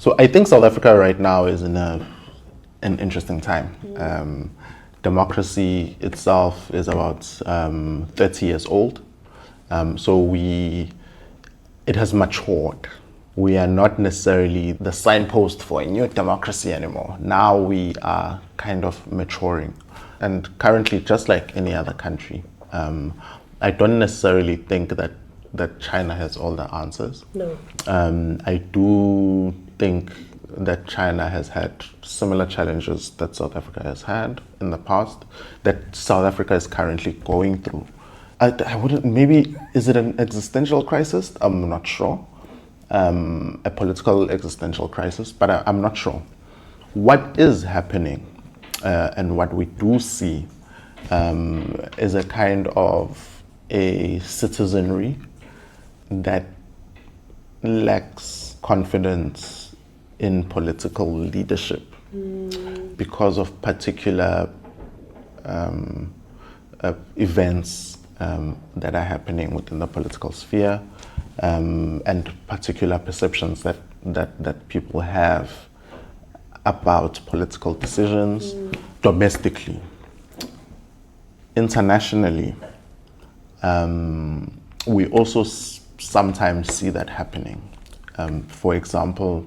So I think South Africa right now is in an interesting time. Democracy itself is about 30 years old. So it has matured. We are not necessarily the signpost for a new democracy anymore. Now we are kind of maturing. And currently, just like any other country, I don't necessarily think that China has all the answers. No. I do think that China has had similar challenges that South Africa has had in the past, that South Africa is currently going through. I wouldn't, maybe, is it an existential crisis? I'm not sure. A political existential crisis, but I'm not sure. What is happening and what we do see is a kind of a citizenry that lacks confidence in political leadership because of particular events that are happening within the political sphere and particular perceptions that people have about political decisions domestically. Internationally, we also sometimes see that happening. For example,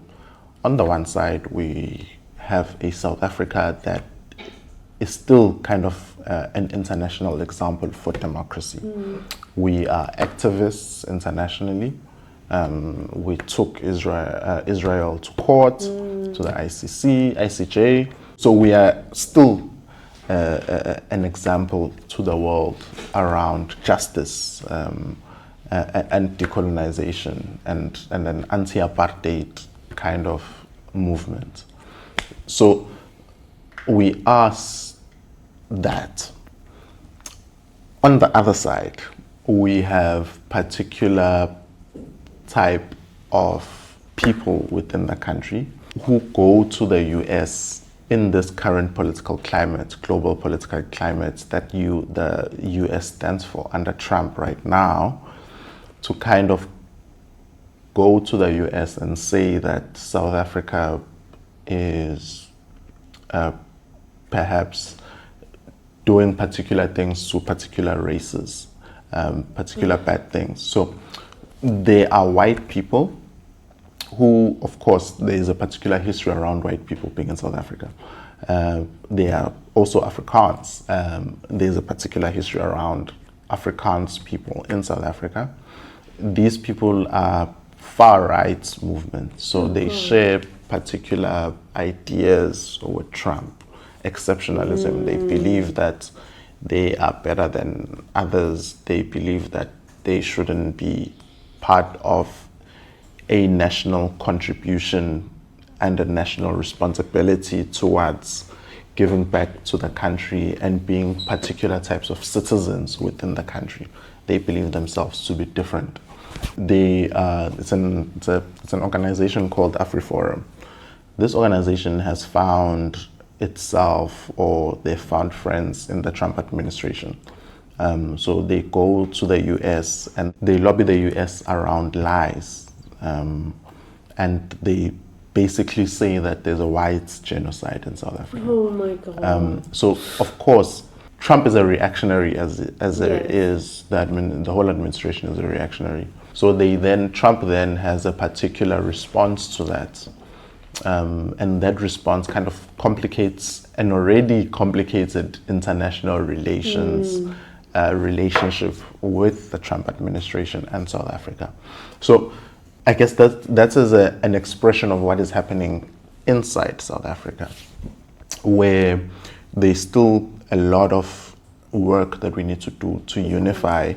on the one side, we have a South Africa that is still kind of an international example for democracy. We are activists internationally. We took Israel to court, to the ICJ. So we are still an example to the world around justice and decolonization and an anti-apartheid kind of movement. So we are that. On the other side, we have particular type of people within the country who go to the US in this current political climate, global political climate that the US stands for under Trump right now, to kind of go to the US and say that South Africa is perhaps doing particular things to particular races, particular bad things. So they are white people who, of course, there is a particular history around white people being in South Africa. They are also Afrikaans. There's a particular history around Afrikaans people in South Africa. These people are far-right movements, so they share particular ideas with Trump. Exceptionalism. They believe that they are better than others. They believe that they shouldn't be part of a national contribution and a national responsibility towards giving back to the country and being particular types of citizens within the country. They believe themselves to be different. It's an organization called AfriForum. This organization has found itself, or they found friends in the Trump administration. So they go to the US and they lobby the US around lies. And they basically say that there's a white genocide in South Africa. Oh my God. So of course, Trump is a reactionary as there is, the whole administration is a reactionary. So Trump then has a particular response to that. And that response kind of complicates an already complicated international relationship with the Trump administration and South Africa. So I guess that is an expression of what is happening inside South Africa, where there's still a lot of work that we need to do to unify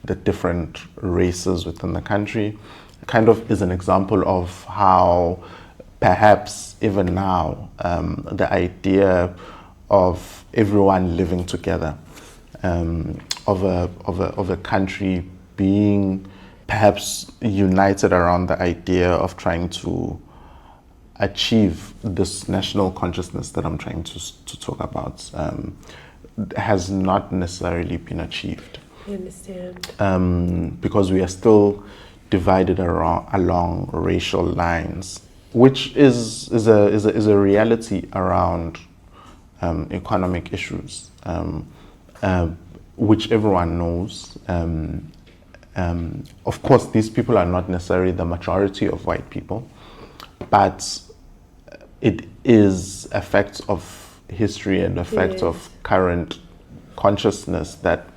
the different races within the country. Kind of is an example of how perhaps even now, the idea of everyone living together, of a country being perhaps united around the idea of trying to achieve this national consciousness that I'm trying to talk about, has not necessarily been achieved. I understand. Because we are still divided along racial lines which is a reality around economic issues, which everyone knows. Of course, these people are not necessarily the majority of white people, but it is effects of history and effects of current consciousness that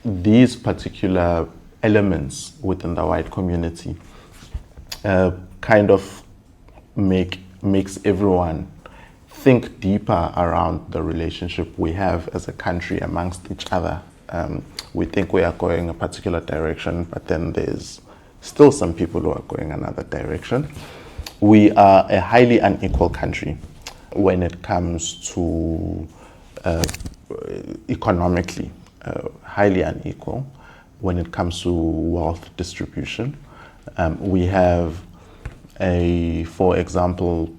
these particular elements within the white community kind of makes everyone think deeper around the relationship we have as a country amongst each other. We think we are going a particular direction, but then there's still some people who are going another direction. We are a highly unequal country when it comes to economically, highly unequal when it comes to wealth distribution. We have for example,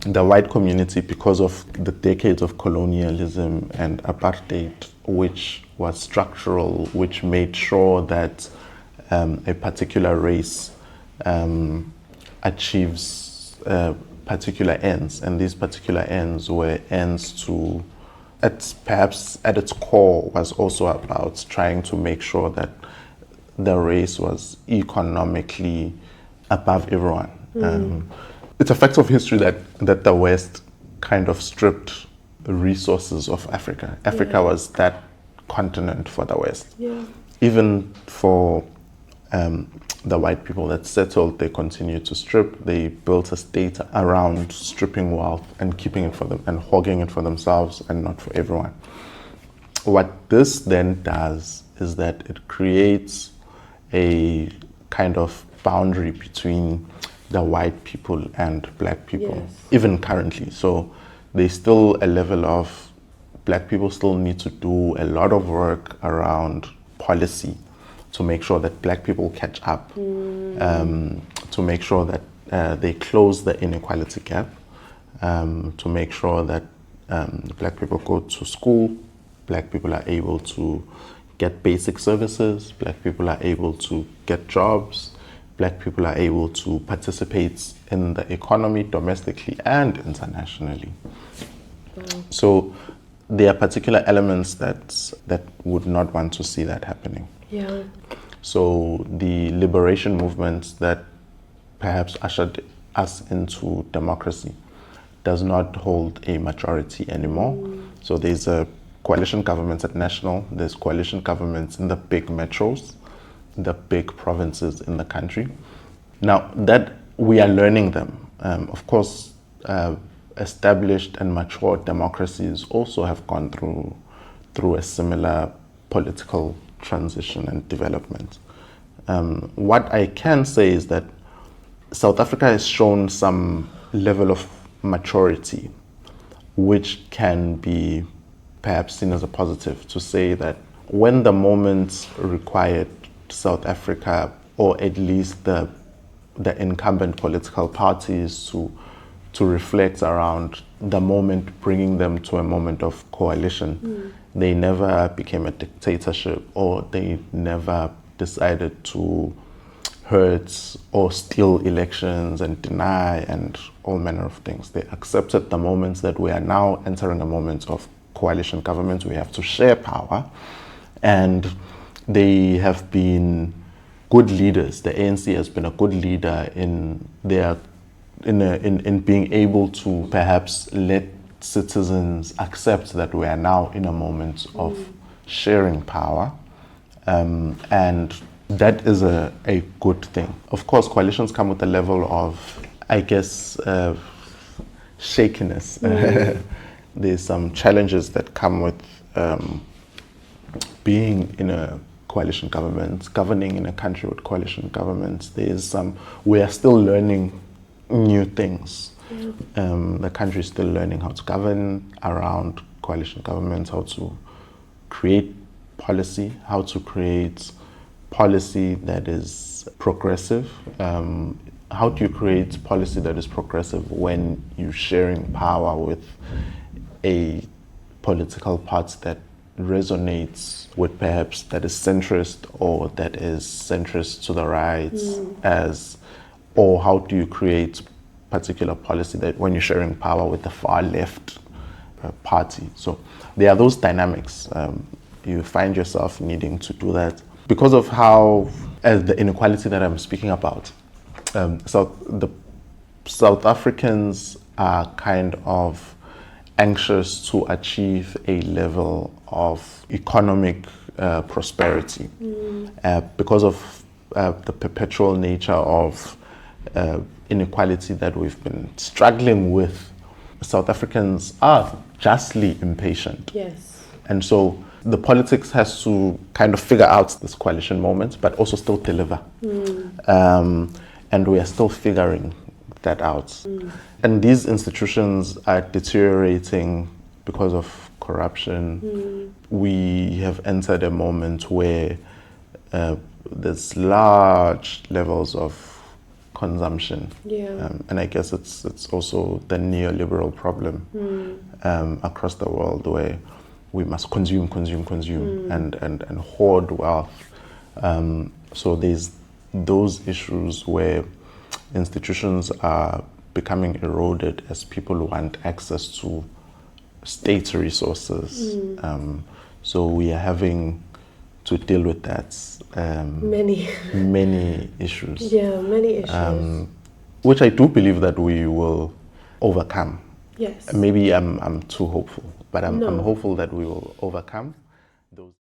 the white community, because of the decades of colonialism and apartheid, which was structural, which made sure that a particular race achieves particular ends, and these particular ends were ends to, perhaps at its core, was also about trying to make sure that the race was economically above everyone. It's a fact of history that the West kind of stripped the resources of Africa. Africa was that continent for the West. Even for the white people that settled, they continued to strip. They built a state around stripping wealth and keeping it for them and hogging it for themselves and not for everyone. What this then does is that it creates a kind of boundary between the white people and black people, even currently. So there's still a level of black people still need to do a lot of work around policy to make sure that black people catch up, to make sure that they close the inequality gap, to make sure that black people go to school, black people are able to get basic services, black people are able to get jobs, black people are able to participate in the economy domestically and internationally. So there are particular elements that would not want to see that happening. So the liberation movements that perhaps ushered us into democracy does not hold a majority anymore. So there's a coalition governments at national, there's coalition governments in the big metros, the big provinces in the country. Now that we are learning them, of course, established and mature democracies also have gone through a similar political transition and development. What I can say is that South Africa has shown some level of maturity, which can be perhaps seen as a positive, to say that when the moment required South Africa, or at least the incumbent political parties, to reflect around the moment, bringing them to a moment of coalition. They never became a dictatorship, or they never decided to hurt or steal elections and deny and all manner of things. They accepted the moments that we are now entering a moment of coalition government. We have to share power, and they have been good leaders. The ANC has been a good leader in being able to perhaps let citizens accept that we are now in a moment of sharing power, and that is a good thing. Of course, coalitions come with a level of, I guess, shakiness. There's some challenges that come with being in a coalition government, governing in a country with coalition governments. We are still learning new things. The country is still learning how to govern around coalition governments, how to create policy, how to create policy that is progressive. How do you create policy that is progressive when you're sharing power with a political party that resonates with, perhaps, that is centrist, or that is centrist to the right, or how do you create particular policy, that when you're sharing power with the far left party. So there are those dynamics. You find yourself needing to do that because of how the inequality that I'm speaking about. So the South Africans are kind of anxious to achieve a level of economic prosperity because of the perpetual nature of inequality that we've been struggling with. South Africans are justly impatient. Yes. And so the politics has to kind of figure out this coalition moment, but also still deliver. And we are still figuring that out. And these institutions are deteriorating because of corruption. We have entered a moment where there's large levels of consumption. And I guess it's also the neoliberal problem across the world, where we must consume and hoard wealth. So there's those issues where institutions are becoming eroded as people want access to state resources. So we are having to deal with that. Many issues. Yeah, many issues. Which I do believe that we will overcome. Yes. Maybe I'm too hopeful, but I'm hopeful that we will overcome those.